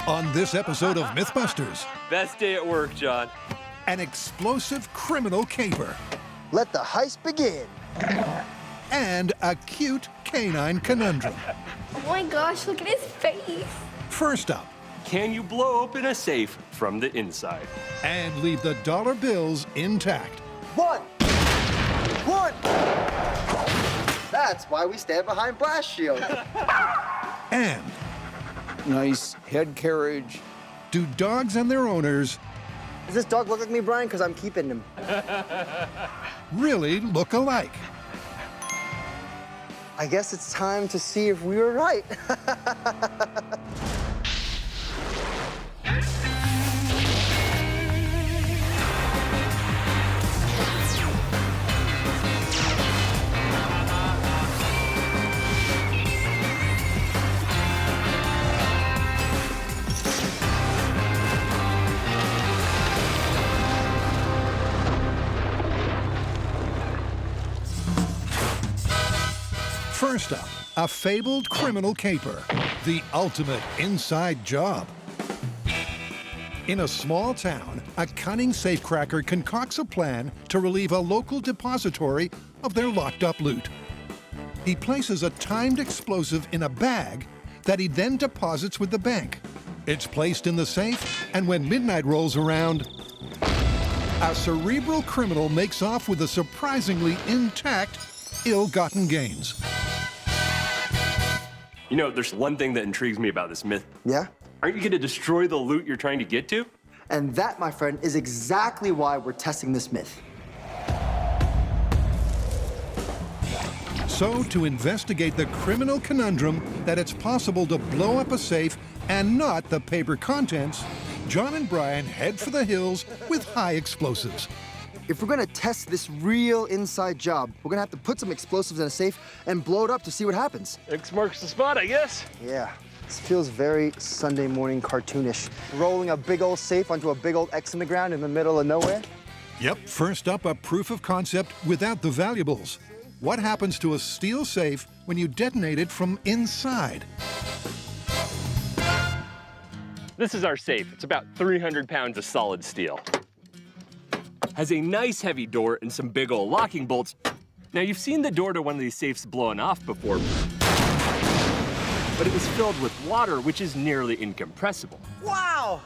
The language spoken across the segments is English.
On this episode of Mythbusters, Best day at work, John. an explosive criminal caper Let the heist begin. and a cute canine conundrum. Oh my gosh, look at his face. First up, Can you blow open a safe from the inside? and leave the dollar bills intact. One. That's why we stand behind blast shields. And Nice head carriage. do dogs and their owners Does this dog look like me, Brian? Because I'm keeping him. really look alike? I guess it's time to see if we were right. First up, a fabled criminal caper, the ultimate inside job. In a small town, a cunning safecracker concocts a plan to relieve a local depository of their locked-up loot. He places a timed explosive in a bag that he then deposits with the bank. It's placed in the safe, and when midnight rolls around, a cerebral criminal makes off with the surprisingly intact, ill-gotten gains. You know, there's one thing that intrigues me about this myth. Yeah? Aren't you going to destroy the loot you're trying to get to? And that, my friend, is exactly why we're testing this myth. So, to investigate the criminal conundrum that it's possible to blow up a safe and not the paper contents, John and Brian head for the hills with high explosives. If we're gonna test this real inside job, we're gonna have to put some explosives in a safe and blow it up to see what happens. X marks the spot, I guess. Yeah, this feels very Sunday morning cartoonish. Rolling a big old safe onto a big old X in the ground in the middle of nowhere. Yep, first up, a proof of concept without the valuables. What happens to a steel safe when you detonate it from inside? This is our safe. It's about 300 pounds of solid steel. Has a nice heavy door and some big old locking bolts. Now, you've seen the door to one of these safes blowing off before, but it was filled with water, which is nearly incompressible. Wow!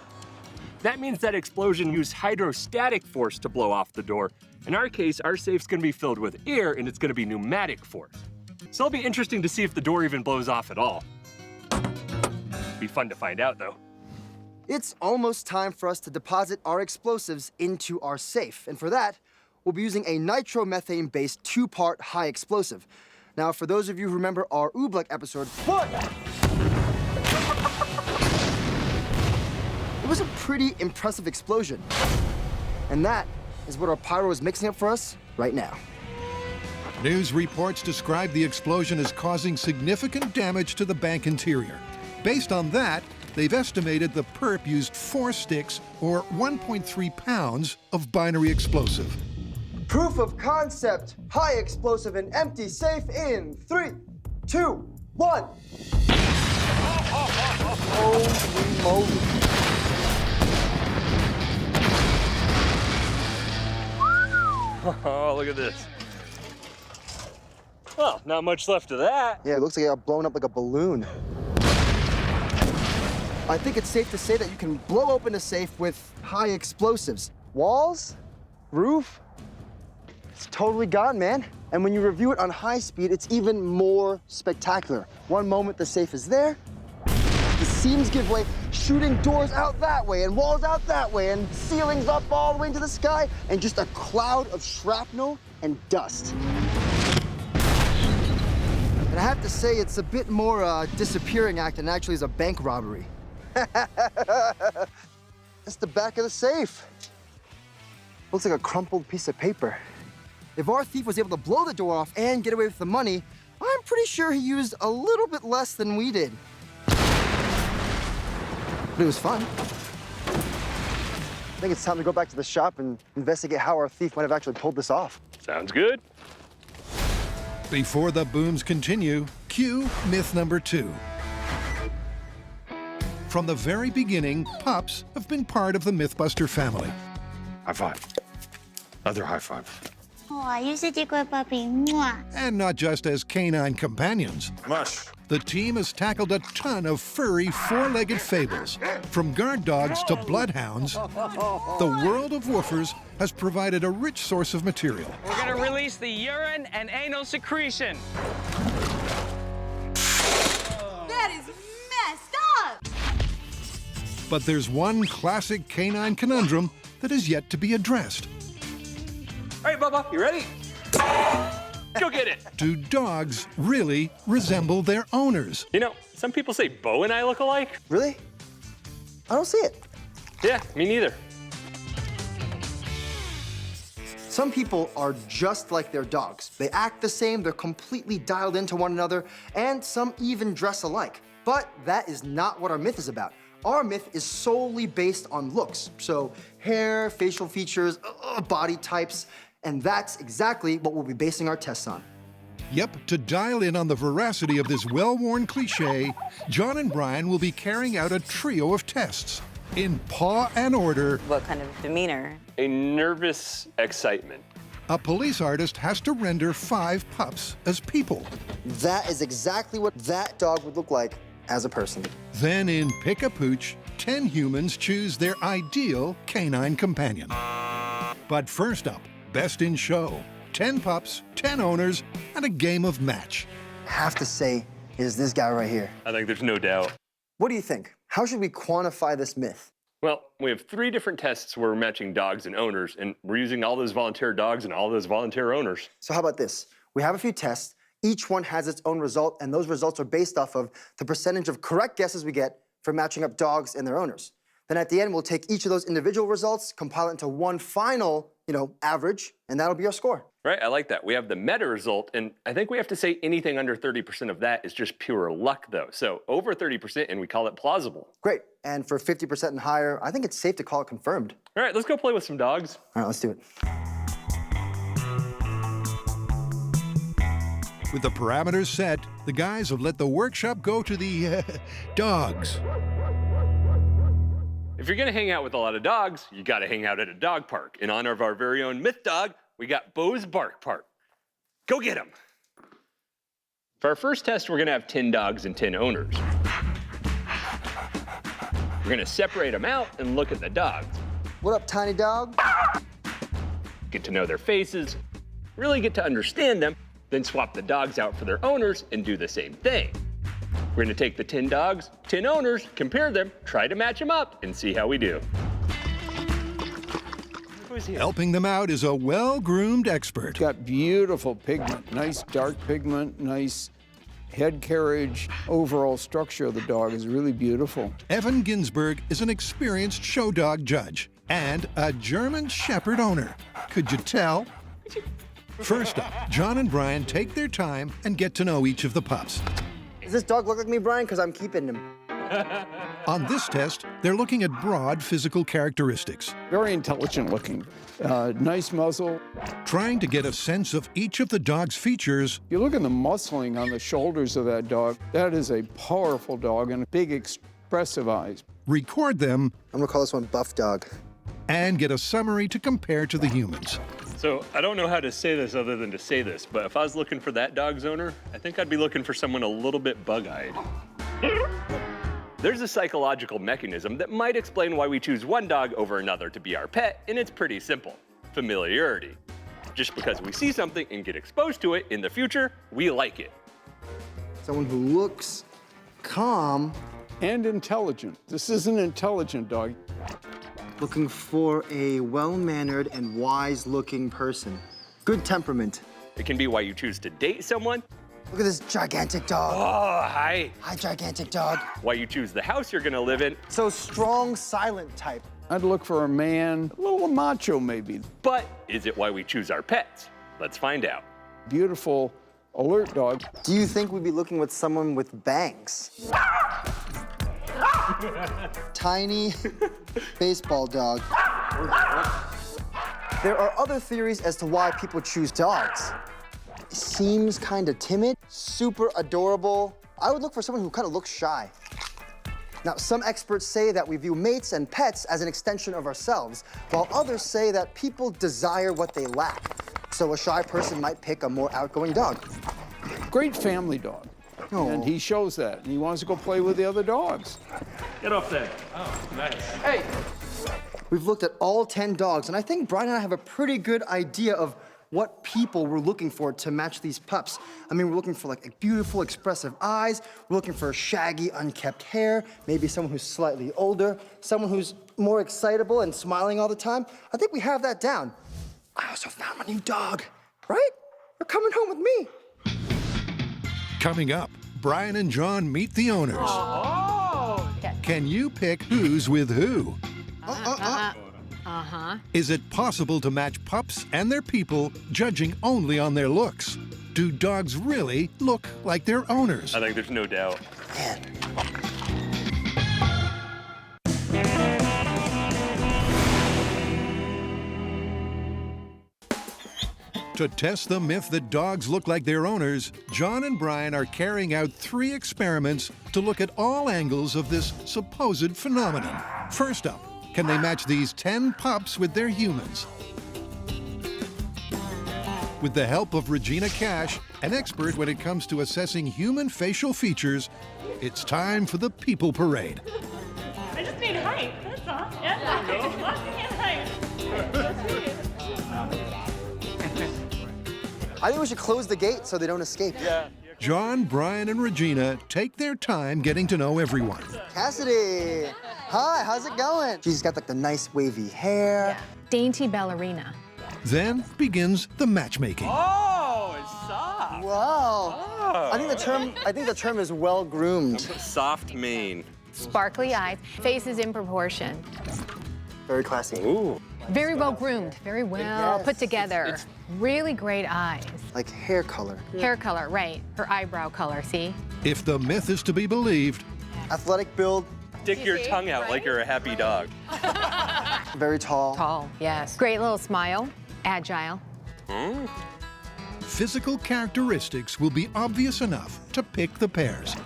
That means that explosion used hydrostatic force to blow off the door. In our case, our safe's gonna be filled with air, and it's gonna be pneumatic force. So it'll be interesting to see if the door even blows off at all. Be fun to find out, though. It's almost time for us to deposit our explosives into our safe. And for that, we'll be using a nitromethane-based 2-part high explosive. Now, for those of you who remember our Oobleck episode, it was a pretty impressive explosion. And that is what our pyro is mixing up for us right now. News reports describe the explosion as causing significant damage to the bank interior. Based on that, they've estimated the perp used 4 sticks or 1.3 pounds of binary explosive. Proof of concept, high explosive and empty safe in 3, 2, 1. Holy moly. Oh, look at this. Well, not much left of that. Yeah, it looks like it got blown up like a balloon. I think it's safe to say that you can blow open a safe with high explosives. Walls, roof, it's totally gone, man. And when you review it on high speed, it's even more spectacular. One moment the safe is there, the seams give way, shooting doors out that way and walls out that way and ceilings up all the way into the sky and just a cloud of shrapnel and dust. And I have to say, it's a bit more disappearing act than actually is a bank robbery. That's the back of the safe. Looks like a crumpled piece of paper. If our thief was able to blow the door off and get away with the money, I'm pretty sure he used a little bit less than we did. But it was fun. I think it's time to go back to the shop and investigate how our thief might have actually pulled this off. Sounds good. Before the booms continue, cue myth number 2. From the very beginning, pups have been part of the Mythbuster family. High five. Other high five. Oh, you're such a good puppy. Mwah. And not just as canine companions. Mush. The team has tackled a ton of furry, four-legged fables. From guard dogs to bloodhounds, the world of woofers has provided a rich source of material. We're gonna release the urine and anal secretion. That is messed up! But there's one classic canine conundrum that is yet to be addressed. All right, Bubba, you ready? Go get it. Do dogs really resemble their owners? You know, some people say Bo and I look alike. Really? I don't see it. Yeah, me neither. Some people are just like their dogs. They act the same, they're completely dialed into one another, and some even dress alike. But that is not what our myth is about. Our myth is solely based on looks. So hair, facial features, body types, and that's exactly what we'll be basing our tests on. Yep, to dial in on the veracity of this well-worn cliche, John and Brian will be carrying out a trio of tests in paw and order. What kind of demeanor? A nervous excitement. A police artist has to render 5 pups as people. That is exactly what that dog would look like as a person. Then in Pick a Pooch, 10 humans choose their ideal canine companion. But first up, best in show. 10 pups, 10 owners, and a game of match. Have to say is this guy right here. I think there's no doubt. What do you think? How should we quantify this myth? Well, we have 3 different tests where we're matching dogs and owners, and we're using all those volunteer dogs and all those volunteer owners. So how about this? We have a few tests. Each one has its own result, and those results are based off of the percentage of correct guesses we get for matching up dogs and their owners. Then at the end, we'll take each of those individual results, compile it into one final, average, and that'll be our score. Right, I like that. We have the meta result, and I think we have to say anything under 30% of that is just pure luck, though. So over 30%, and we call it plausible. Great, and for 50% and higher, I think it's safe to call it confirmed. All right, let's go play with some dogs. All right, let's do it. With the parameters set, the guys have let the workshop go to the dogs. If you're gonna hang out with a lot of dogs, you gotta hang out at a dog park. In honor of our very own myth dog, we got Bo's Bark Park. Go get him. For our first test, we're gonna have 10 dogs and 10 owners. We're gonna separate them out and look at the dogs. What up, tiny dog? Get to know their faces, really get to understand them, then swap the dogs out for their owners and do the same thing. We're gonna take the 10 dogs, 10 owners, compare them, try to match them up, and see how we do. Who's here? Helping them out is a well-groomed expert. Got beautiful pigment, nice dark pigment, nice head carriage. Overall structure of the dog is really beautiful. Evan Ginsberg is an experienced show dog judge and a German Shepherd owner. Could you tell? First up, John and Brian take their time and get to know each of the pups. Does this dog look like me, Brian? Because I'm keeping him. On this test, they're looking at broad physical characteristics, Very intelligent looking. Nice muzzle. trying to get a sense of each of the dog's features. You look at the muscling on the shoulders of that dog. That is a powerful dog and big expressive eyes. Record them, I'm gonna call this one Buff Dog. and get a summary to compare to the humans. So I don't know how to say this other than to say this, but if I was looking for that dog's owner, I think I'd be looking for someone a little bit bug-eyed. There's a psychological mechanism that might explain why we choose one dog over another to be our pet, and it's pretty simple: familiarity. Just because we see something and get exposed to it in the future, we like it. Someone who looks calm, And intelligent. This is an intelligent dog. looking for a well-mannered and wise-looking person. Good temperament. It can be why you choose to date someone. Look at this gigantic dog. Oh, hi. Hi, gigantic dog. Why you choose the house you're gonna live in. So strong, silent type. I'd look for a man, a little macho maybe. But is it why we choose our pets? Let's find out. Beautiful, alert dog. Do you think we'd be looking with someone with bangs? Tiny baseball dog. There are other theories as to why people choose dogs. Seems kind of timid, super adorable. I would look for someone who kind of looks shy. Now, some experts say that we view mates and pets as an extension of ourselves, while others say that people desire what they lack. So a shy person might pick a more outgoing dog. Great family dog. Oh. And he shows that. And he wants to go play with the other dogs. Get off there. Oh, nice. Hey! We've looked at all 10 dogs, and I think Brian and I have a pretty good idea of what people were looking for to match these pups. I mean, we're looking for like beautiful, expressive eyes. We're looking for shaggy, unkept hair. Maybe someone who's slightly older. Someone who's more excitable and smiling all the time. I think we have that down. I also found my new dog, right? You're coming home with me. Coming up, Brian and John meet the owners. Oh. Can you pick who's with who? Is it possible to match pups and their people judging only on their looks? Do dogs really look like their owners? I think there's no doubt. Man. To test the myth that dogs look like their owners, John and Brian are carrying out 3 experiments to look at all angles of this supposed phenomenon. First up, can they match these 10 pups with their humans? With the help of Regina Cash, an expert when it comes to assessing human facial features, it's time for the people parade. I just need height, that's all. Yeah, height. I think we should close the gate so they don't escape. Yeah. John, Brian, and Regina take their time getting to know everyone. Cassidy! Hi, how's it going? She's got like the nice wavy hair. Dainty ballerina. Then begins the matchmaking. Oh, it's soft. Wow. Oh. I think the term is well groomed. Soft mane. Sparkly eyes. Face is in proportion. Very classy. Ooh. Very well groomed. Very well Yes. put together. Really great eyes. Like hair color. Hair color, right. Her eyebrow color, see? If the myth is to be believed, Athletic build, Stick your tongue out like you're a happy dog. very tall. Tall, yes. Great little smile. Agile. physical characteristics will be obvious enough to pick the pairs.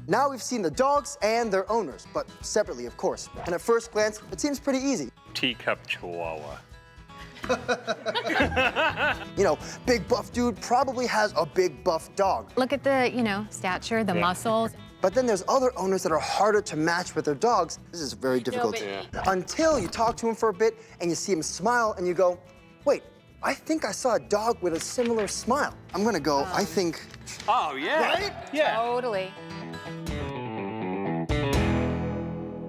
Now we've seen the dogs and their owners, but separately, of course. And at first glance, it seems pretty easy. Teacup Chihuahua. You know, big buff dude probably has a big buff dog. Look at the, stature, the muscles. But then there's other owners that are harder to match with their dogs. This is very difficult. Until you talk to him for a bit and you see him smile and you go, wait, I think I saw a dog with a similar smile. I'm gonna go, I think. Oh, yeah. Right? Yeah. Totally.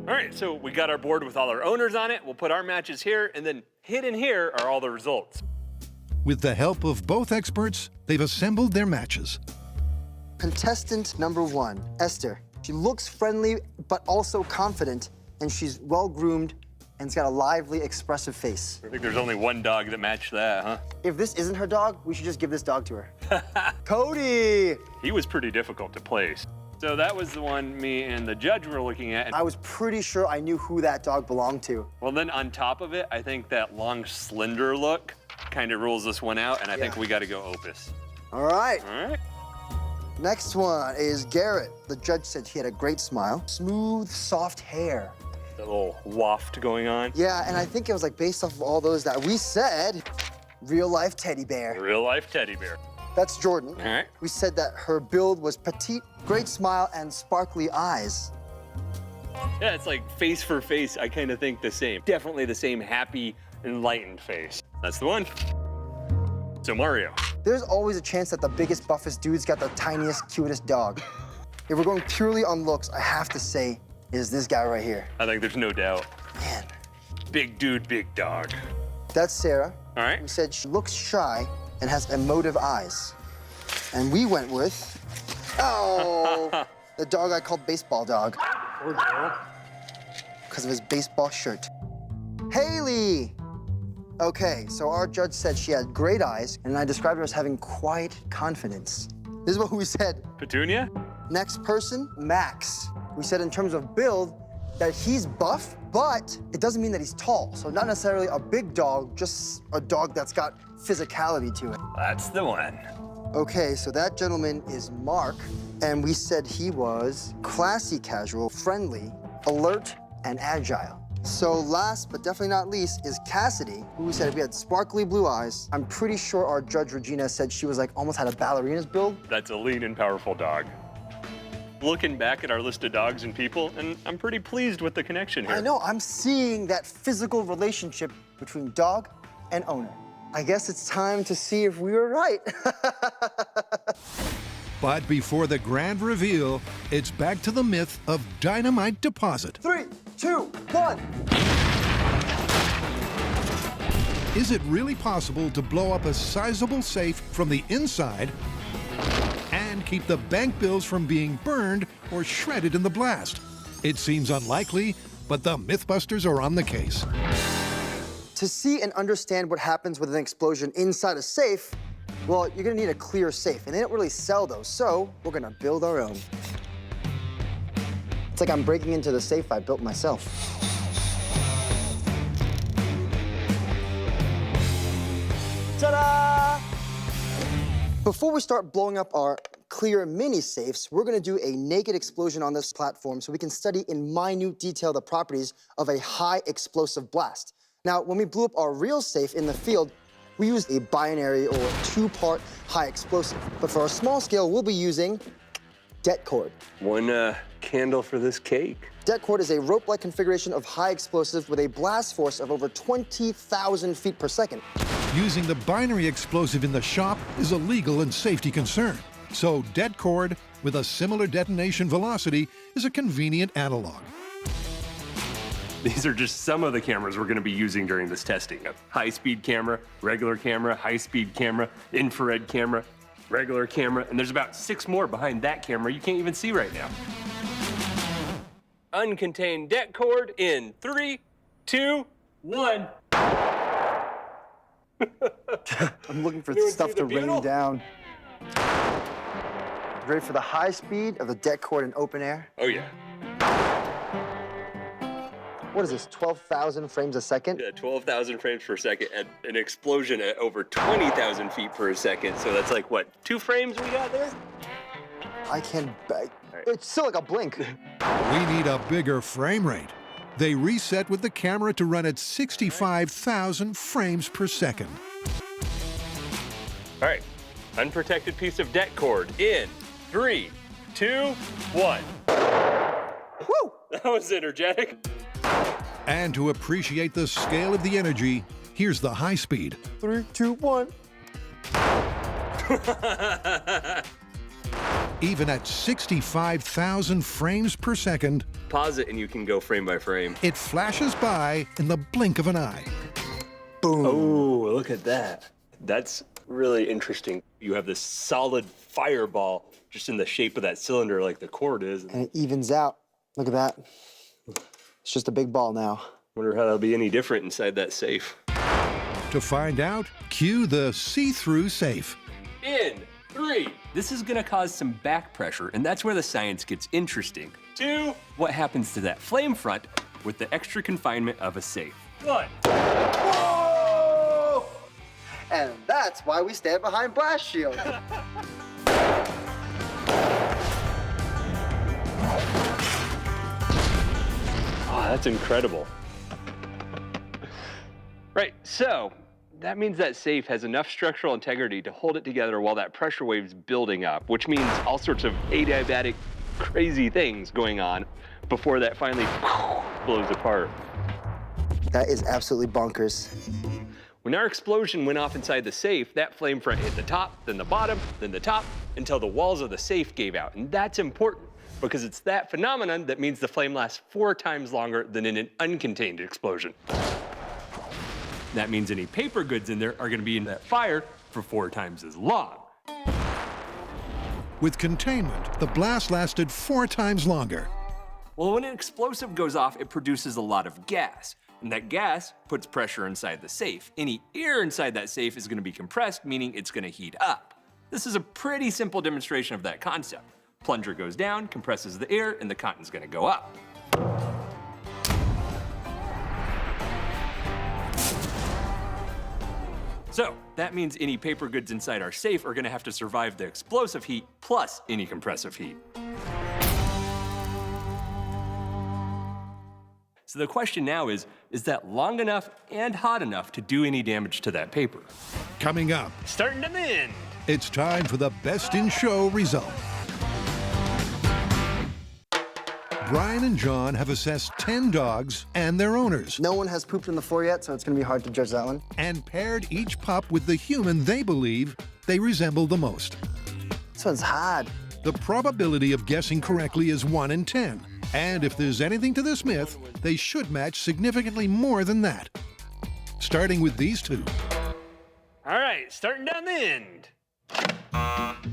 All right, so we got our board with all our owners on it. We'll put our matches here, and then hidden here are all the results. With the help of both experts, they've assembled their matches. Contestant number 1, Esther. She looks friendly, but also confident, and she's well-groomed and's got a lively, expressive face. I think there's only one dog that matched that, huh? If this isn't her dog, we should just give this dog to her. Cody! He was pretty difficult to place. So that was the one me and the judge were looking at. I was pretty sure I knew who that dog belonged to. Well, then on top of it, I think that long, slender look kind of rules this one out, and I think we got to go Opus. All right. All right. Next one is Garrett. The judge said he had a great smile. Smooth, soft hair. A little waft going on. Yeah, and I think it was like based off of all those that we said, real-life teddy bear. Real life teddy bear. That's Jordan. All right. We said that her build was petite, great smile, and sparkly eyes. Yeah, it's like face for face, I kind of think the same. Definitely the same happy, enlightened face. That's the one. So Mario. There's always a chance that the biggest, buffest dude's got the tiniest, cutest dog. If we're going purely on looks, I have to say it is this guy right here. I think there's no doubt. Man. Big dude, big dog. That's Sarah. All right. We said she looks shy and has emotive eyes. And we went with, the dog I called Baseball Dog. Poor girl. Because of his baseball shirt. Haley! Okay, so our judge said she had great eyes, and I described her as having quiet confidence. This is what we said. Petunia? Next person, Max. We said in terms of build that he's buff, but it doesn't mean that he's tall. So not necessarily a big dog, just a dog that's got physicality to it. That's the one. Okay, so that gentleman is Mark, and we said he was classy, casual, friendly, alert, and agile. So last but definitely not least is Cassidy, who we said we had sparkly blue eyes. I'm pretty sure our judge Regina said she was like almost had a ballerina's build. That's a lean and powerful dog. Looking back at our list of dogs and people, and I'm pretty pleased with the connection here. I know, I'm seeing that physical relationship between dog and owner. I guess it's time to see if we were right. But before the grand reveal, it's back to the myth of dynamite deposit. 3, 2, 1. Is it really possible to blow up a sizable safe from the inside and keep the bank bills from being burned or shredded in the blast? It seems unlikely, but the Mythbusters are on the case. To see and understand what happens with an explosion inside a safe, well, you're gonna need a clear safe, and they don't really sell those, so we're gonna build our own. It's like I'm breaking into the safe I built myself. Ta-da! Before we start blowing up our clear mini safes, we're gonna do a naked explosion on this platform so we can study in minute detail the properties of a high explosive blast. Now, when we blew up our real safe in the field, we used a binary or two-part high explosive. But for our small scale, we'll be using det cord. One candle for this cake. Det cord is a rope-like configuration of high explosive with a blast force of over 20,000 feet per second. Using the binary explosive in the shop is a legal and safety concern. So det cord with a similar detonation velocity is a convenient analog. These are just some of the cameras we're going to be using during this testing. A high-speed camera, regular camera, high-speed camera, infrared camera, regular camera, and there's about 6 more behind that camera you can't even see right now. Uncontained det cord in 3, 2, 1. I'm looking for stuff to rain down. Ready for the high speed of the det cord in open air? Oh, yeah. What is this, 12,000 frames a second? Yeah, 12,000 frames per second and an explosion at over 20,000 feet per second. So that's like, what, 2 frames we got there? I can't bet. It's still like a blink. We need a bigger frame rate. They reset with the camera to run at 65,000 frames per second. All right, unprotected piece of det cord in 3, 2, 1. Woo! That was energetic. And to appreciate the scale of the energy, here's the high speed. 3, 2, 1. Even at 65,000 frames per second, Pause it and you can go frame by frame. it flashes by in the blink of an eye. Boom. Oh, look at that. That's really interesting. You have this solid fireball just in the shape of that cylinder like the cord is. And it evens out. Look at that. It's just a big ball now. Wonder how that'll be any different inside that safe. To find out, cue the see-through safe. In 3. This is gonna cause some back pressure, and that's where the science gets interesting. 2. What happens to that flame front with the extra confinement of a safe? 1. Whoa! And that's why we stand behind blast shield. Oh, that's incredible. Right, so that means that safe has enough structural integrity to hold it together while that pressure wave's building up, which means all sorts of adiabatic, crazy things going on before that finally blows apart. That is absolutely bonkers. When our explosion went off inside the safe, that flame front hit the top, then the bottom, then the top, until the walls of the safe gave out. And that's important because it's that phenomenon that means the flame lasts 4 times longer than in an uncontained explosion. That means any paper goods in there are gonna be in that fire for 4 times as long. With containment, the blast lasted 4 times longer. Well, when an explosive goes off, it produces a lot of gas. And that gas puts pressure inside the safe. Any air inside that safe is gonna be compressed, meaning it's gonna heat up. This is a pretty simple demonstration of that concept. Plunger goes down, compresses the air, and the content's gonna go up. So that means any paper goods inside our safe are gonna have to survive the explosive heat plus any compressive heat. So the question now is that long enough and hot enough to do any damage to that paper? Coming up, Starting to end. it's time for the best in show result. Brian and John have assessed 10 dogs and their owners. No one has pooped on the floor yet, so it's gonna be hard to judge that one. And paired each pup with the human they believe they resemble the most. This one's hard. The probability of guessing correctly is 1 in 10. And if there's anything to this myth, they should match significantly more than that. Starting with these two. All right, starting down the end.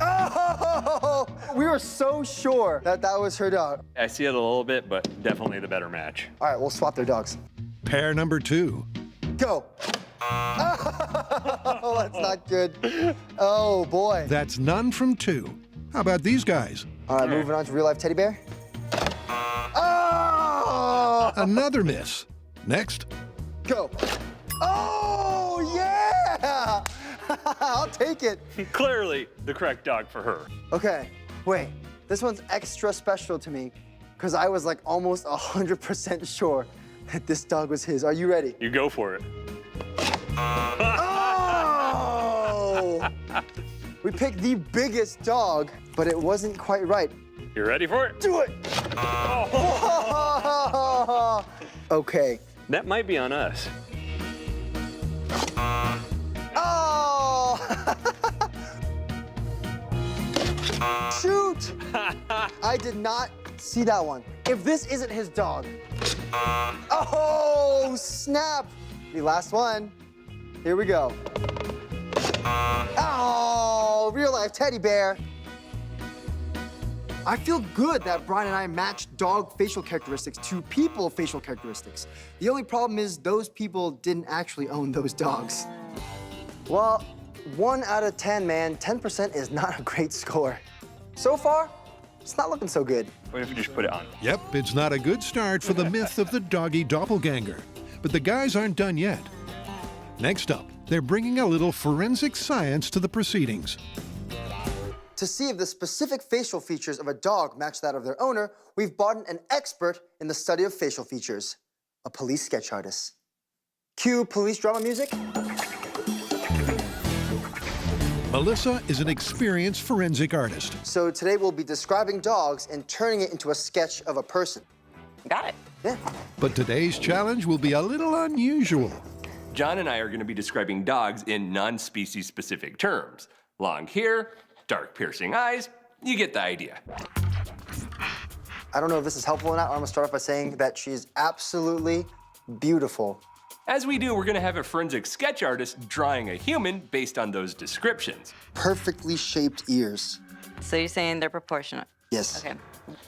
Oh! We were so sure that that was her dog. I see it a little bit, but definitely the better match. All right, we'll swap their dogs. Pair number 2. Go. Oh, that's not good. Oh, boy. That's none from 2. How about these guys? All right, moving on to real life teddy bear. Oh! Another miss. Next. Go. Oh, yeah! I'll take it. Clearly the correct dog for her. Okay, wait. This one's extra special to me because I was like almost 100% sure that this dog was his. Are you ready? You go for it. Oh! We picked the biggest dog, but it wasn't quite right. You ready for it? Do it! Oh. Okay. That might be on us. Oh! Shoot! I did not see that one. If this isn't his dog. Oh, snap! The last one. Here we go. Oh, real life teddy bear. I feel good that Brian and I matched dog facial characteristics to people facial characteristics. The only problem is those people didn't actually own those dogs. Well, 1 out of 10, man. 10% is not a great score. So far, it's not looking so good. What if we just put it on? Yep, it's not a good start for the myth of the doggy doppelganger. But the guys aren't done yet. Next up, they're bringing a little forensic science to the proceedings. To see if the specific facial features of a dog match that of their owner, we've brought in an expert in the study of facial features, a police sketch artist. Cue police drama music. Melissa is an experienced forensic artist. So today we'll be describing dogs and turning it into a sketch of a person. Got it. Yeah. But today's challenge will be a little unusual. John and I are going to be describing dogs in non-species specific terms. Long hair, dark piercing eyes, you get the idea. I don't know if this is helpful or not. I'm gonna start off by saying that she's absolutely beautiful. As we do, we're going to have a forensic sketch artist drawing a human based on those descriptions. Perfectly shaped ears. So you're saying they're proportionate? Yes. Okay.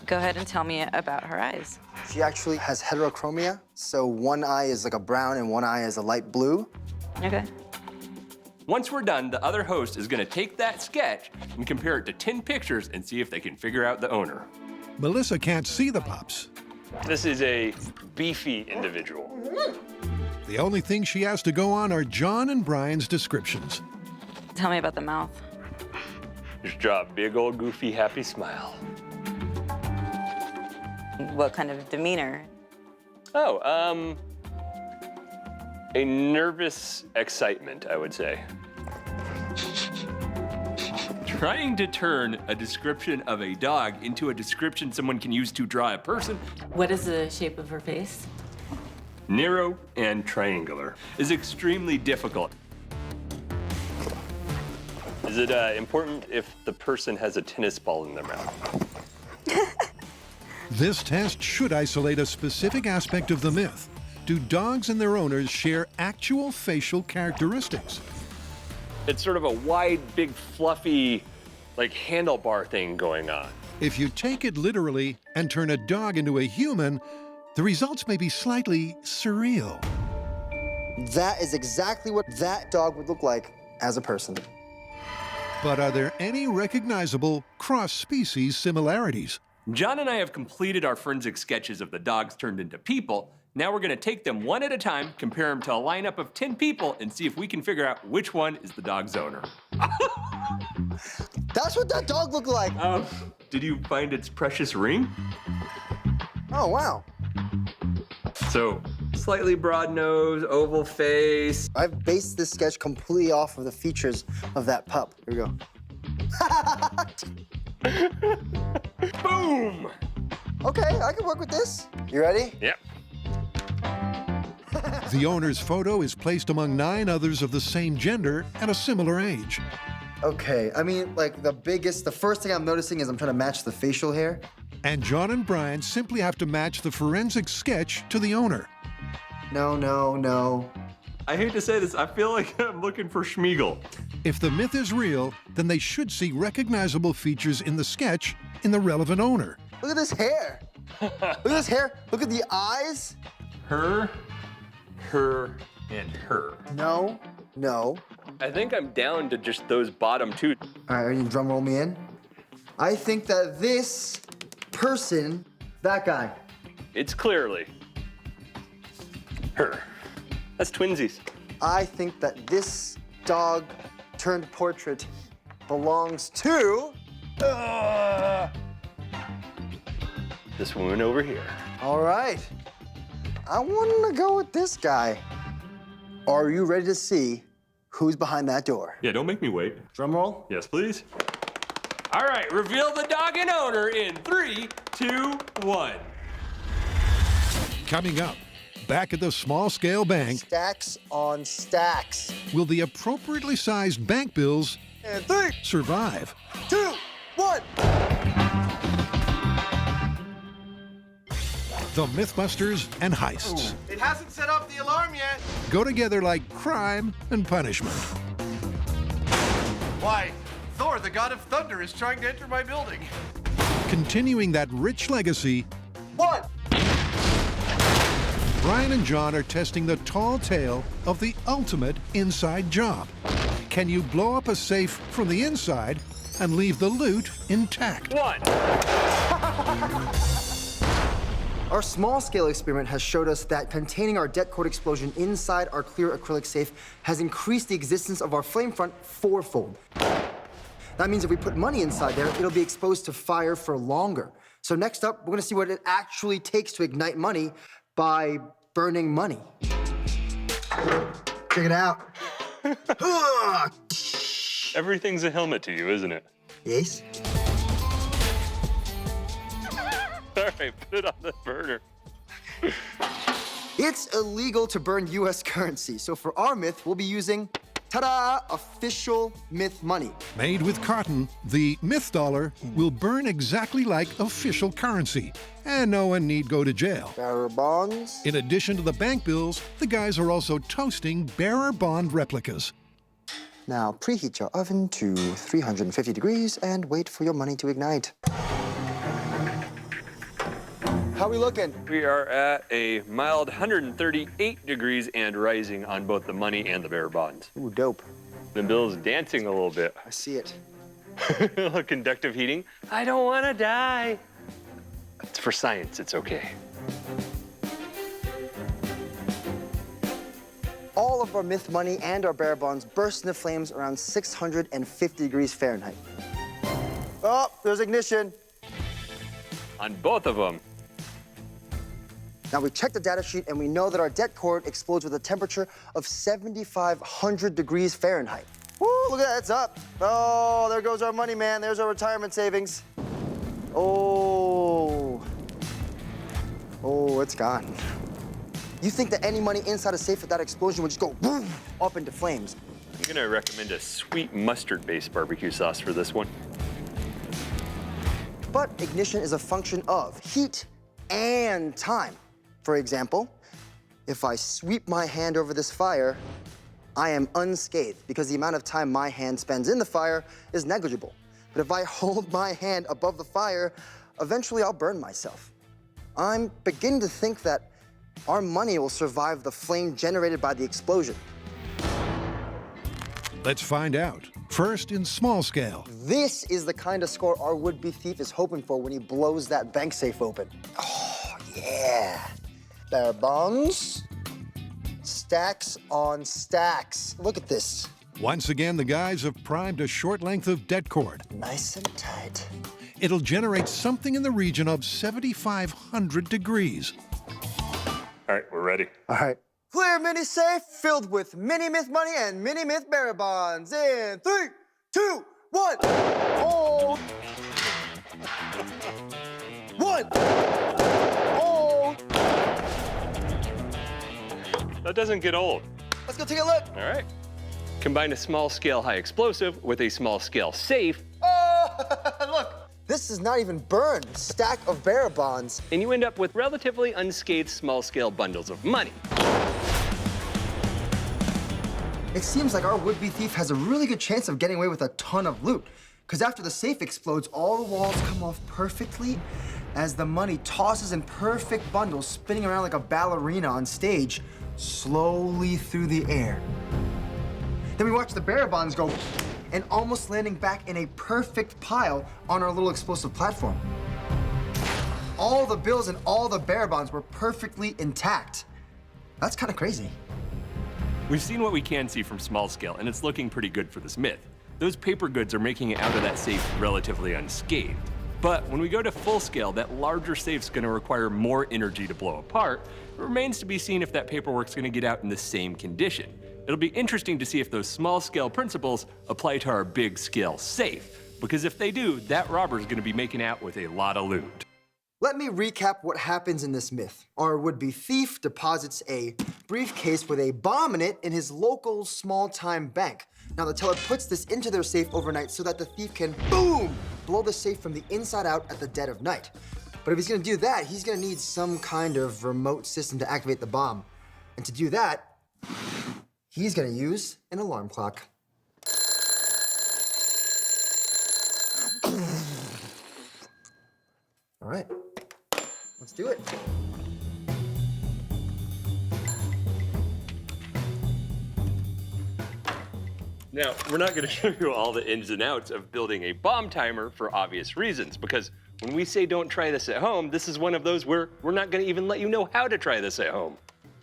Go ahead and tell me about her eyes. She actually has heterochromia, so one eye is like a brown and one eye is a light blue. Okay. Once we're done, the other host is going to take that sketch and compare it to 10 pictures and see if they can figure out the owner. Melissa can't see the pups. This is a beefy individual. The only thing she has to go on are John and Brian's descriptions. Tell me about the mouth. Just draw a big old goofy happy smile. What kind of demeanor? Oh, a nervous excitement, I would say. Trying to turn a description of a dog into a description someone can use to draw a person, What is the shape of her face? narrow and triangular, is extremely difficult. Is it important if the person has a tennis ball in their mouth? This test should isolate a specific aspect of the myth. Do dogs and their owners share actual facial characteristics? It's sort of a wide, big, fluffy, like handlebar thing going on. If you take it literally and turn a dog into a human, the results may be slightly surreal. That is exactly what that dog would look like as a person. But are there any recognizable cross-species similarities? John and I have completed our forensic sketches of the dogs turned into people, Now we're gonna take them one at a time, compare them to a lineup of 10 people, and see if we can figure out which one is the dog's owner. That's what that dog looked like. Did you find its precious ring? Oh, wow. So, slightly broad nose, oval face. I've based this sketch completely off of the features of that pup. Here we go. Boom! Okay, I can work with this. You ready? Yep. The owner's photo is placed among 9 others of the same gender and a similar age. Okay, I mean, like the first thing I'm noticing is I'm trying to match the facial hair. And John and Brian simply have to match the forensic sketch to the owner. No, no, no. I hate to say this, I feel like I'm looking for Schmeagol. If the myth is real, then they should see recognizable features in the sketch in the relevant owner. Look at this hair. Look at this hair. Look at the eyes. Her, and her. No, no. I think I'm down to just those bottom 2. All right, are you gonna drum roll me in? I think that this person, that guy. It's clearly her. That's twinsies. I think that this dog turned portrait belongs to this woman over here. All right. I want to go with this guy. Are you ready to see who's behind that door? Yeah, don't make me wait. Drum roll. Yes, please. All right, reveal the dog and owner in 3, 2, 1. Coming up, back at the small-scale bank, Stacks on stacks. will the appropriately sized bank bills And 3, survive? 2, 1. The Mythbusters and Heists It hasn't set off the alarm yet. go together like crime and punishment. Why, Thor, the god of thunder, is trying to enter my building. Continuing that rich legacy, 1. Brian and John are testing the tall tale of the ultimate inside job. Can you blow up a safe from the inside and leave the loot intact? 1. Our small-scale experiment has showed us that containing our debt code explosion inside our clear acrylic safe has increased the existence of our flame front 4-fold. That means if we put money inside there, it'll be exposed to fire for longer. So next up, we're gonna see what it actually takes to ignite money by burning money. Check it out. Everything's a helmet to you, isn't it? Yes. All right, put it on the burner. It's illegal to burn US currency, so for our myth, we'll be using, ta-da, official myth money. Made with cotton, the myth dollar will burn exactly like official currency, and no one need go to jail. Bearer bonds. In addition to the bank bills, the guys are also toasting bearer bond replicas. Now preheat your oven to 350 degrees and wait for your money to ignite. How we looking? We are at a mild 138 degrees and rising on both the money and the bearer bonds. Ooh, dope. The bill's dancing a little bit. I see it. Conductive heating. I don't want to die. It's for science, it's okay. All of our myth money and our bearer bonds burst into flames around 650 degrees Fahrenheit. Oh, there's ignition. On both of them. Now we checked the data sheet and we know that our debt cord explodes with a temperature of 7,500 degrees Fahrenheit. Woo, look at that, it's up. Oh, there goes our money, man. There's our retirement savings. Oh. Oh, it's gone. You think that any money inside a safe with that explosion would just go boom, up into flames? I'm gonna recommend a sweet mustard-based barbecue sauce for this one. But ignition is a function of heat and time. For example, if I sweep my hand over this fire, I am unscathed because the amount of time my hand spends in the fire is negligible. But if I hold my hand above the fire, eventually I'll burn myself. I'm beginning to think that our money will survive the flame generated by the explosion. Let's find out. First, in small scale. This is the kind of score our would-be thief is hoping for when he blows that bank safe open. Oh, yeah. Bear bonds. Stacks on stacks. Look at this. Once again, the guys have primed a short length of det cord. Nice and tight. It'll generate something in the region of 7,500 degrees. All right, we're ready. All right. Clear mini safe filled with mini myth money and mini myth bearer bonds in 3, 2, 1. Hold. 1. Hold. That doesn't get old. Let's go take a look. All right. Combine a small-scale high explosive with a small-scale safe. Oh, look. This is not even burned. Stack of bearer bonds. And you end up with relatively unscathed small-scale bundles of money. It seems like our would-be thief has a really good chance of getting away with a ton of loot. Because after the safe explodes, all the walls come off perfectly as the money tosses in perfect bundles, spinning around like a ballerina on stage, slowly through the air. Then we watch the bearer bonds go and almost landing back in a perfect pile on our little explosive platform. All the bills and all the bearer bonds were perfectly intact. That's kind of crazy. We've seen what we can see from small scale, and it's looking pretty good for this myth. Those paper goods are making it out of that safe relatively unscathed. But when we go to full scale, that larger safe's gonna require more energy to blow apart. It remains to be seen if that paperwork's gonna get out in the same condition. It'll be interesting to see if those small scale principles apply to our big scale safe, because if they do, that robber's gonna be making out with a lot of loot. Let me recap what happens in this myth. Our would-be thief deposits a briefcase with a bomb in it in his local small-time bank. Now the teller puts this into their safe overnight so that the thief can, boom, blow the safe from the inside out at the dead of night. But if he's gonna do that, he's gonna need some kind of remote system to activate the bomb. And to do that, he's gonna use an alarm clock. All right, let's do it. Now, we're not gonna show you all the ins and outs of building a bomb timer for obvious reasons, because when we say don't try this at home, this is one of those where we're not gonna even let you know how to try this at home.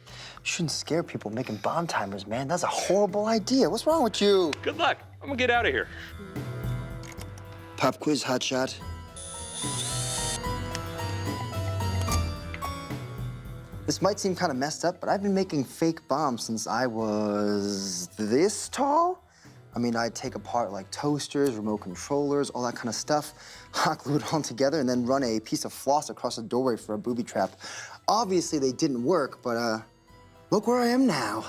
You shouldn't scare people making bomb timers, man. That's a horrible idea. What's wrong with you? Good luck. I'm gonna get out of here. Pop quiz, hotshot. This might seem kind of messed up, but I've been making fake bombs since I was this tall. I mean, I'd take apart like toasters, remote controllers, all that kind of stuff, hot glue it all together, and then run a piece of floss across a doorway for a booby trap. Obviously, they didn't work, but look where I am now.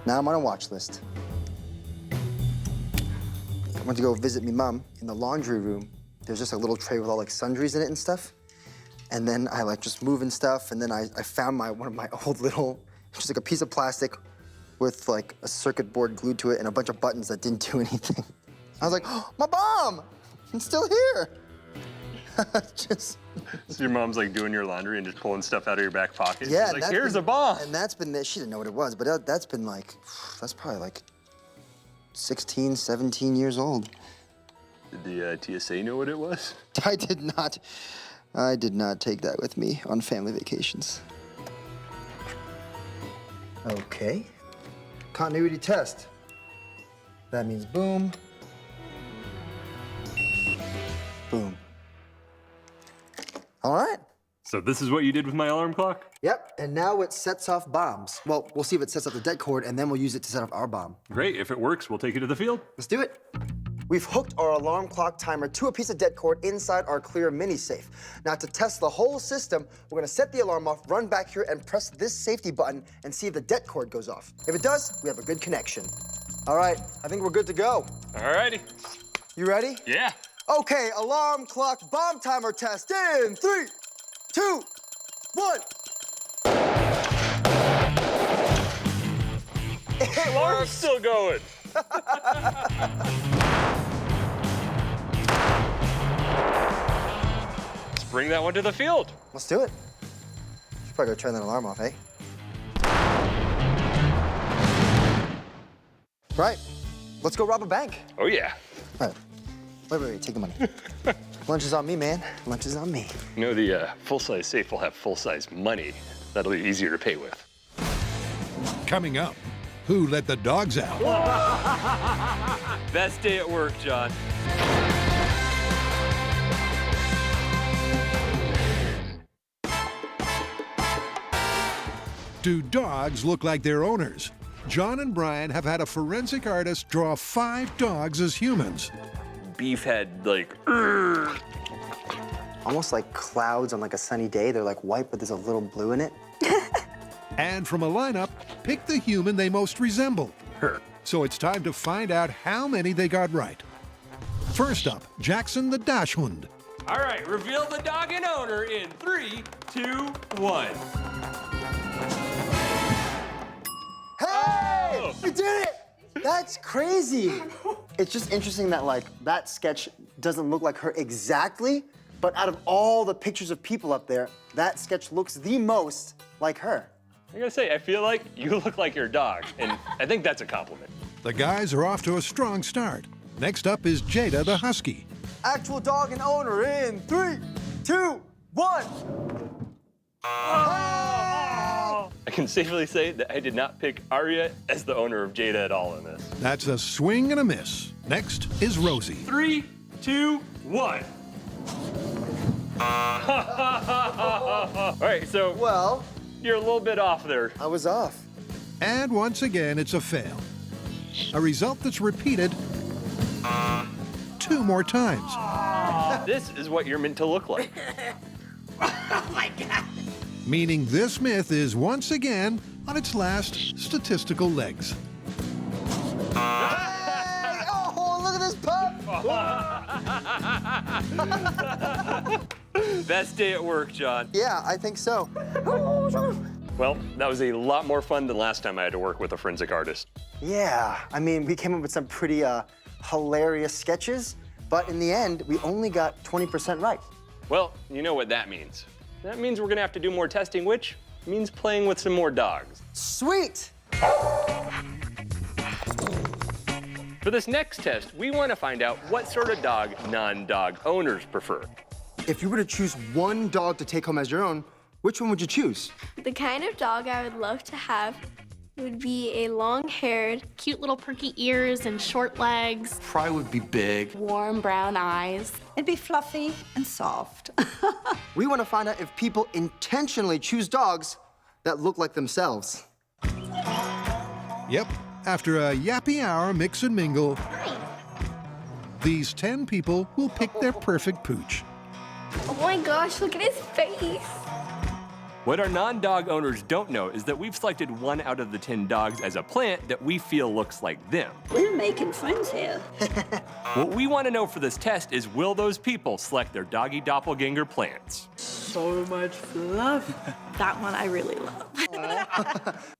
Now I'm on a watch list. I went to go visit me mom in the laundry room. There's just a little tray with all like sundries in it and stuff. And then I like just moving stuff, and then I found one of my old little, just like a piece of plastic with like a circuit board glued to it and a bunch of buttons that didn't do anything. I was like, oh, my bomb! It's still here. So your mom's like doing your laundry and just pulling stuff out of your back pocket? Yeah, she's like, here's a bomb. And that's been, she didn't know what it was, but that's been like, that's probably like 16, 17 years old. Did the TSA know what it was? I did not take that with me on family vacations. Okay. Continuity test. That means boom. Boom. All right. So this is what you did with my alarm clock? Yep, and now it sets off bombs. Well, we'll see if it sets off the det cord, and then we'll use it to set off our bomb. Great, if it works, we'll take it to the field. Let's do it. We've hooked our alarm clock timer to a piece of det cord inside our clear mini safe. Now to test the whole system, we're gonna set the alarm off, run back here and press this safety button and see if the det cord goes off. If it does, we have a good connection. All right, I think we're good to go. All righty. You ready? Yeah. Okay, alarm clock bomb timer test in 3, 2, 1. Alarm's still going. Let's bring that one to the field. Let's do it. Should probably go turn that alarm off, eh? Right, let's go rob a bank. Oh yeah. All right, wait, take the money. Lunch is on me, man. Lunch is on me. You know, the full-size safe will have full-size money. That'll be easier to pay with. Coming up, who let the dogs out? Best day at work, John. Do dogs look like their owners? John and Brian have had a forensic artist draw 5 dogs as humans. Beef head, like, Almost like clouds on like a sunny day. They're like white, but there's a little blue in it. And from a lineup, pick the human they most resemble. So it's time to find out how many they got right. First up, Jackson the Dachshund. All right, reveal the dog and owner in 3, 2, 1. Hey! We did it! That's crazy. It's just interesting that like that sketch doesn't look like her exactly, but out of all the pictures of people up there, that sketch looks the most like her. I gotta say, I feel like you look like your dog, and I think that's a compliment. The guys are off to a strong start. Next up is Jada the Husky. Actual dog and owner in 3, 2, 1. I can safely say that I did not pick Arya as the owner of Jada at all in this. That's a swing and a miss. Next is Rosie. 3, 2, 1. All right, so Well, you're a little bit off there. I was off. And once again, it's a fail. A result that's repeated 2 more times. This is what you're meant to look like. Oh my God. Meaning this myth is once again on its last statistical legs. Hey! Oh, look at this pup! Best day at work, John. Yeah, I think so. Well, that was a lot more fun than last time I had to work with a forensic artist. Yeah, I mean, we came up with some pretty hilarious sketches, but in the end, we only got 20% right. Well, you know what that means. That means we're gonna have to do more testing, which means playing with some more dogs. Sweet! For this next test, we want to find out what sort of dog non-dog owners prefer. If you were to choose one dog to take home as your own, which one would you choose? The kind of dog I would love to have would be a long-haired, Cute little perky ears and short legs. Probably would be big. Warm brown eyes. It'd be fluffy and soft. We want to find out if people intentionally choose dogs that look like themselves. Yep, after a yappy hour mix and mingle, these 10 people will pick their perfect pooch. oh my gosh, look at his face. What our non-dog owners don't know is that we've selected 1 out of the 10 dogs as a plant that we feel looks like them. We're making friends here. What we want to know for this test is, will those people select their doggy doppelganger plants? So much fluff. That one I really love.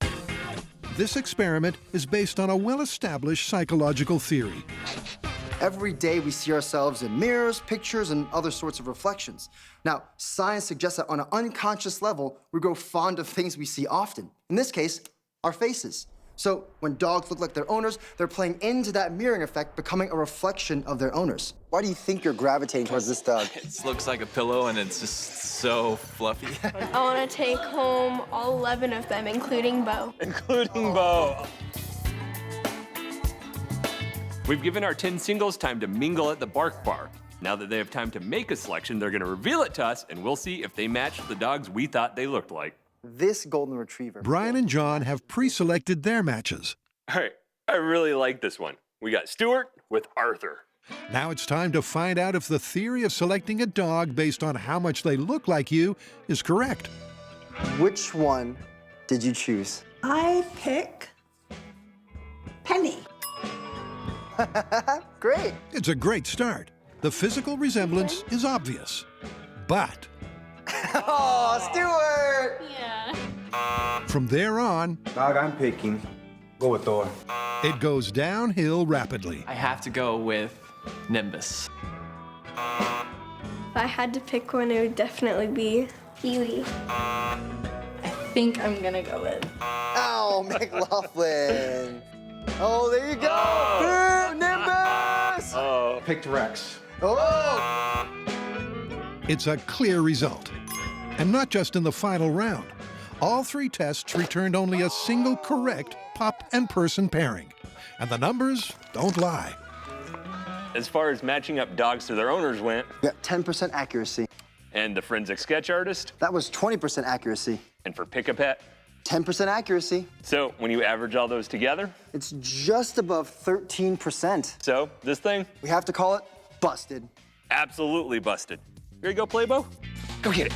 This experiment is based on a well-established psychological theory. Every day we see ourselves in mirrors, pictures, and other sorts of reflections. Now, science suggests that on an unconscious level, we grow fond of things we see often. In this case, our faces. So when dogs look like their owners, they're playing into that mirroring effect, becoming a reflection of their owners. Why do you think you're gravitating towards this dog? It looks like a pillow and it's just so fluffy. I want to take home all 11 of them, including Bo. Including Bo. We've given our 10 singles time to mingle at the Bark Bar. Now that they have time to make a selection, they're gonna reveal it to us, and we'll see if they match the dogs we thought they looked like. This golden retriever. Brian and John have pre-selected their matches. All right, I really like this one. We got Stuart with Arthur. Now it's time to find out if the theory of selecting a dog based on how much they look like you is correct. Which one did you choose? I pick Penny. Great. It's a great start. The physical resemblance is obvious. But Oh, Stuart! Yeah. from there on, Dog I'm picking, go with Thor. it goes downhill rapidly. I have to go with Nimbus. If I had to pick one, it would definitely be Pee-wee. I think I'm gonna go with. Oh, McLaughlin. Oh, there you go. Nimbus! Oh. Picked Rex. Oh! It's a clear result. And not just in the final round. All 3 tests returned only a single correct pup and person pairing. And the numbers don't lie. As far as matching up dogs to their owners went. We got 10% accuracy. And the forensic sketch artist? That was 20% accuracy. And for pick a pet? 10% accuracy. So when you average all those together? It's just above 13%. So this thing? We have to call it busted. Absolutely busted. Here you go, Playbo. Go get it.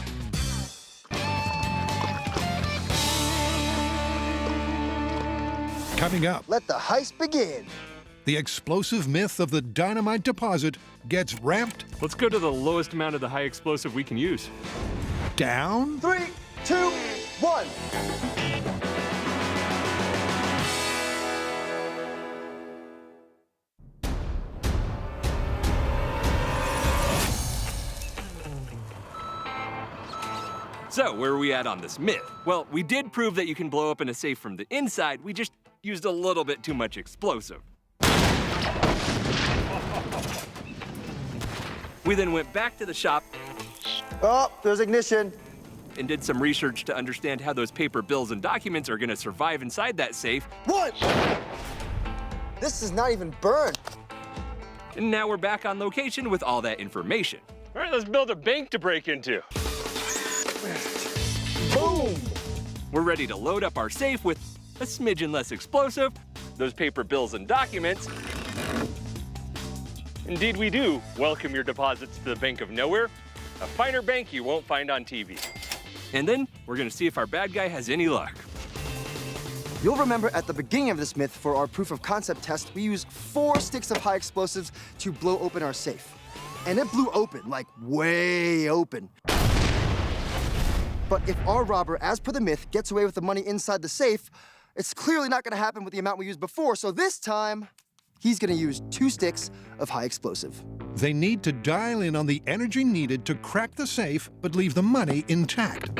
Coming up, let the heist begin. The explosive myth of the dynamite deposit gets ramped. Let's go to the lowest amount of the high explosive we can use. Down. 3, 2, 1. So, where are we at on this myth? Well, we did prove that you can blow open a safe from the inside. We just used a little bit too much explosive. We then went back to the shop. Oh, there's ignition. And did some research to understand how those paper bills and documents are gonna survive inside that safe. What? This is not even burned. And now we're back on location with all that information. All right, let's build a bank to break into. Boom! We're ready to load up our safe with a smidgen less explosive, those paper bills and documents. Indeed we do welcome your deposits to the Bank of Nowhere, a finer bank you won't find on TV. And then we're gonna see if our bad guy has any luck. You'll remember at the beginning of this myth for our proof of concept test, we used 4 sticks of high explosives to blow open our safe. And it blew open, like way open. But if our robber, as per the myth, gets away with the money inside the safe, it's clearly not gonna happen with the amount we used before, so this time, he's gonna use 2 sticks of high explosive. They need to dial in on the energy needed to crack the safe, but leave the money intact.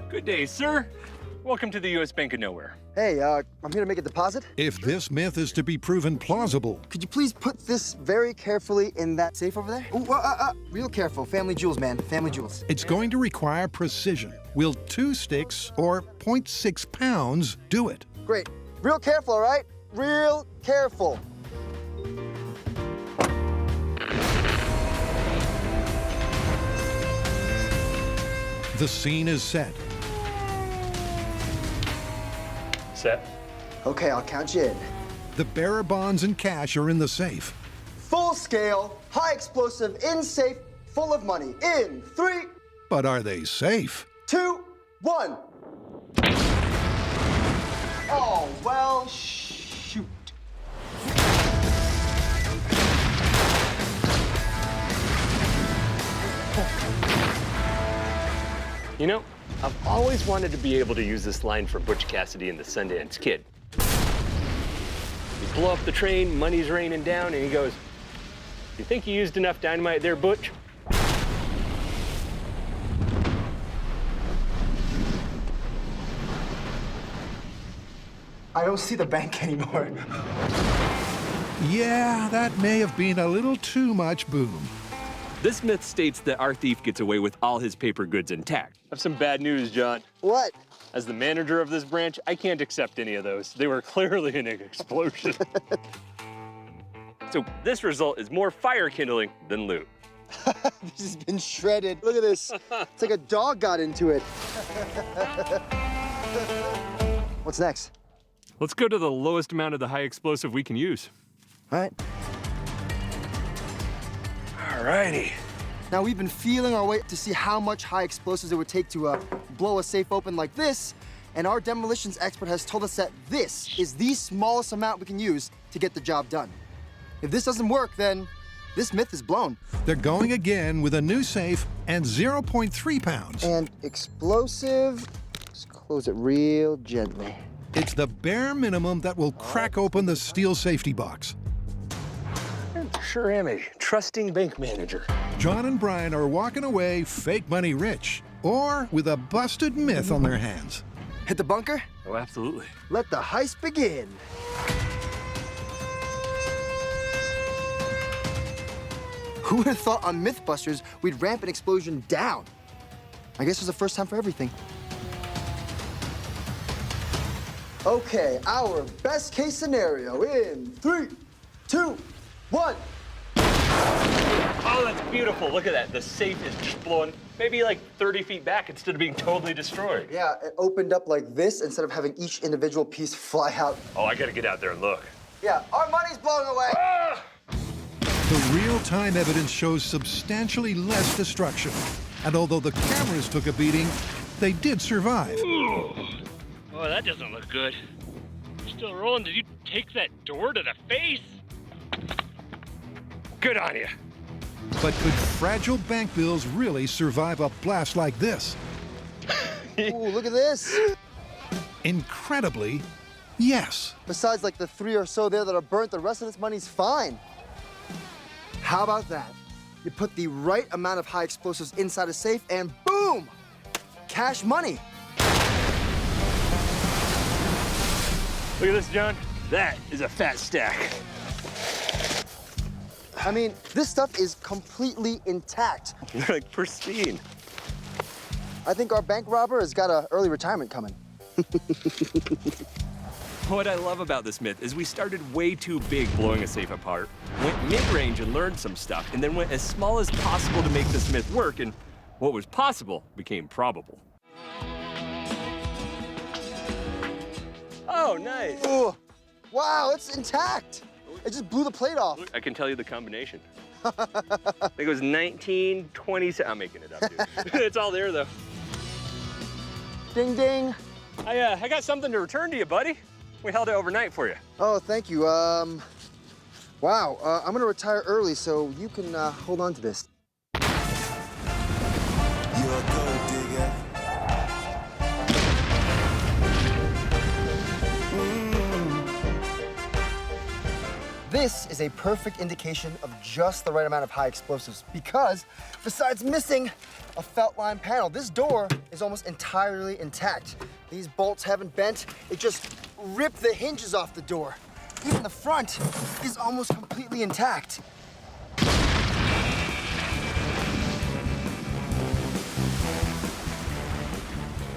Good day, sir. Welcome to the U.S. Bank of Nowhere. Hey, I'm here to make a deposit. If this myth is to be proven plausible, could you please put this very carefully in that safe over there? Ooh, real careful. Family jewels, man. Family jewels. It's going to require precision. Will 2 sticks or 0.6 pounds do it? Great. Real careful, all right? Real careful. The scene is set. Set. Okay, I'll count you in. The bearer bonds and cash are in the safe. Full scale, high explosive, in safe, full of money. In 3. But are they safe? 2, 1. Oh, well, shoot. You know, I've always wanted to be able to use this line for Butch Cassidy and the Sundance Kid. You blow up the train, money's raining down, and he goes, "You think you used enough dynamite there, Butch?" I don't see the bank anymore. Yeah, that may have been a little too much boom. This myth states that our thief gets away with all his paper goods intact. I have some bad news, John. What? As the manager of this branch, I can't accept any of those. They were clearly an explosion. So this result is more fire kindling than loot. This has been shredded. Look at this. It's like a dog got into it. What's next? Let's go to the lowest amount of the high explosive we can use. All right. Alrighty. Now, we've been feeling our way to see how much high explosives it would take to blow a safe open like this, and our demolitions expert has told us that this is the smallest amount we can use to get the job done. If this doesn't work, then this myth is blown. They're going again with a new safe and 0.3 pounds. And explosive, just close it real gently. It's the bare minimum that will crack open the steel safety box. Sure am a trusting bank manager. John and Brian are walking away fake money rich, or with a busted myth on their hands. Hit the bunker? Oh, absolutely. Let the heist begin. Who would have thought on Mythbusters we'd ramp an explosion down? I guess there's a first time for everything. Okay, our best case scenario in 3, 2, 1. Oh, that's beautiful. Look at that. The safe is just blowing maybe like 30 feet back instead of being totally destroyed. Yeah, it opened up like this instead of having each individual piece fly out. Oh, I gotta get out there and look. Yeah, our money's blowing away. Ah! The real-time evidence shows substantially less destruction. And although the cameras took a beating, they did survive. Ooh. Oh, that doesn't look good. You're still rolling. Did you take that door to the face? Good on you. But could fragile bank bills really survive a blast like this? Ooh, look at this. Incredibly, yes. Besides like the 3 or so there that are burnt, the rest of this money's fine. How about that? You put the right amount of high explosives inside a safe and boom! Cash money. Look at this, John. That is a fat stack. I mean, this stuff is completely intact. They're like pristine. I think our bank robber has got an early retirement coming. What I love about this myth is we started way too big blowing a safe apart, went mid-range and learned some stuff, and then went as small as possible to make this myth work, and what was possible became probable. Oh, nice. Ooh. Wow, it's intact. It just blew the plate off. I can tell you the combination. I think it was 1927. I'm making it up, dude. It's all there, though. Ding, ding. I got something to return to you, buddy. We held it overnight for you. Oh, thank you. Wow, I'm gonna retire early, so you can hold on to this. You're a gold digger. This is a perfect indication of just the right amount of high explosives because besides missing a felt line panel, this door is almost entirely intact. These bolts haven't bent. It just ripped the hinges off the door. Even the front is almost completely intact.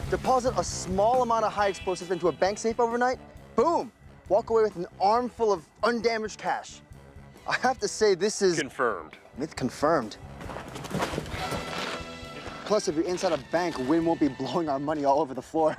Deposit a small amount of high explosives into a bank safe overnight, boom, walk away with an armful of undamaged cash. I have to say this is... Confirmed. Myth confirmed. Plus, if you're inside a bank, wind won't be blowing our money all over the floor.